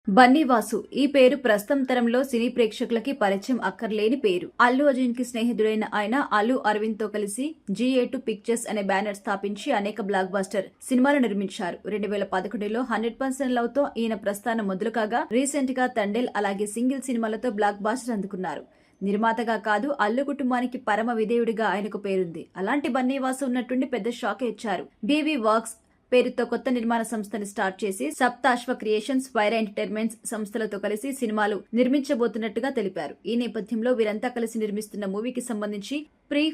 బన్నీవాసు ఈ పేరు ప్రస్తుతం తరంలో సినీ ప్రేక్షకులకి పరిచయం అక్కర్లేని పేరు. అల్లు అర్జున్ కి స్నేహితుడైన ఆయన అల్లు అరవింద్ తో కలిసి G-A2 పిక్చర్స్ అనే బ్యానర్ స్థాపించి అనేక బ్లాక్ బస్టర్ సినిమాలు నిర్మించారు. 2011లో 100% లవ్ తో ఈయన ప్రస్థానం మొదలు కాగా రీసెంట్ గా తండేల్ అలాగే సింగిల్ సినిమాలతో బ్లాక్ బస్టర్ అందుకున్నారు. నిర్మాతగా కాదు అల్లు కుటుంబానికి పరమ విధేయుడిగా ఆయనకు పేరుంది. అలాంటి బన్నీవాసు ఉన్నట్టుండి పెద్ద షాక్ ఇచ్చారు. BV వర్క్స్ పేరుతో కొత్త నిర్మాణ సంస్థని స్టార్ట్ చేసి సప్తాశ్వ క్రియేషన్స్, వైరా ఎంటర్టైన్మెంట్స్ సంస్థలతో కలిసి సినిమాలు నిర్మించబోతున్నట్టుగా తెలిపారు. ఈ నేపథ్యంలో వీరంతా కలిసి నిర్మిస్తున్న మూవీకి సంబంధించి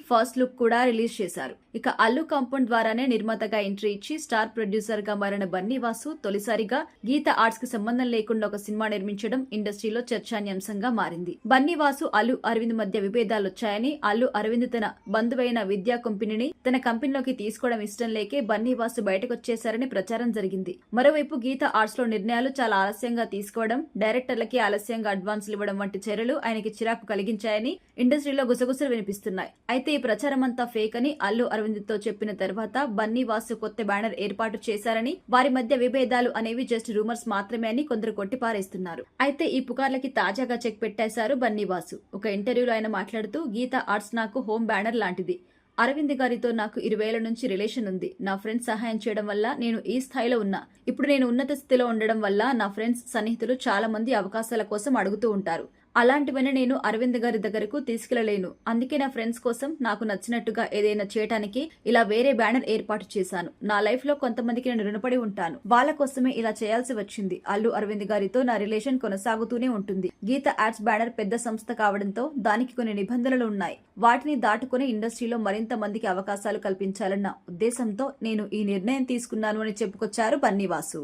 ఫస్ట్ లుక్ కూడా రిలీజ్ చేశారు. ఇక అల్లు కాంపౌండ్ ద్వారానే నిర్మాతగా ఎంట్రీ ఇచ్చి స్టార్ ప్రొడ్యూసర్ గా మారిన బన్నీవాసు తొలిసారిగా గీత ఆర్ట్స్ కి సంబంధం లేకుండా ఒక సినిమా నిర్మించడం ఇండస్ట్రీలో చర్చానీయాంశంగా మారింది. బన్నీవాసు అల్లు అరవింద్ మధ్య విభేదాలొచ్చాయని, అల్లు అరవింద్ తన బంధువైన విద్యా కంపెనీని తన కంపెనీలోకి తీసుకోవడం ఇష్టం లేకే బన్నీవాసు బయటకు చేశారని ప్రచారం జరిగింది. మరోవైపు గీత ఆర్ట్స్ లో నిర్ణయాలు చాలా ఆలస్యంగా తీసుకోవడం, డైరెక్టర్లకి ఆలస్యంగా అడ్వాన్సులు ఇవ్వడం వంటి చర్యలు ఆయనకి చిరాకు కలిగించాయని ఇండస్ట్రీలో గుసగుసలు వినిపిస్తున్నాయి. అయితే ఈ ప్రచారం అంతా ఫేక్ అని అల్లు అరవింద్ తో చెప్పిన తర్వాత బన్నీవాసు కొత్త బ్యానర్ ఏర్పాటు చేశారని, వారి మధ్య విభేదాలు అనేవి జస్ట్ రూమర్స్ మాత్రమే అని కొందరు కొట్టిపారేస్తున్నారు. అయితే ఈ పుకార్లకి తాజాగా చెక్ పెట్టేశారు బన్నీవాసు. ఒక ఇంటర్వ్యూలో ఆయన మాట్లాడుతూ, గీత ఆర్ట్స్ నాకు హోమ్ బ్యానర్ లాంటిది. అరవింద్ గారితో నాకు 20 ఏళ్ల నుంచి రిలేషన్ ఉంది. నా ఫ్రెండ్స్ సహాయం చేయడం వల్ల నేను ఈ స్థాయిలో ఉన్నా. ఇప్పుడు నేను ఉన్నత స్థితిలో ఉండడం వల్ల నా ఫ్రెండ్స్, సన్నిహితులు చాలా మంది అవకాశాల కోసం అడుగుతూ ఉంటారు. అలాంటివన్నీ నేను అరవింద్ గారి దగ్గరకు తీసుకెళ్లలేను. అందుకే నా ఫ్రెండ్స్ కోసం నాకు నచ్చినట్టుగా ఏదైనా చేయడానికి ఇలా వేరే బ్యానర్ ఏర్పాటు చేశాను. నా లైఫ్ లో కొంతమందికి నేను రుణపడి ఉంటాను. వాళ్ళ కోసమే ఇలా చేయాల్సి వచ్చింది. అల్లు అరవింద్ గారితో నా రిలేషన్ కొనసాగుతూనే ఉంటుంది. గీత ఆర్ట్స్ బ్యానర్ పెద్ద సంస్థ కావడంతో దానికి కొన్ని నిబంధనలు ఉన్నాయి. వాటిని దాటుకుని ఇండస్ట్రీలో మరింత మందికి అవకాశాలు కల్పించాలన్న ఉద్దేశంతో నేను ఈ నిర్ణయం తీసుకున్నాను అని చెప్పుకొచ్చారు బన్నీవాసు.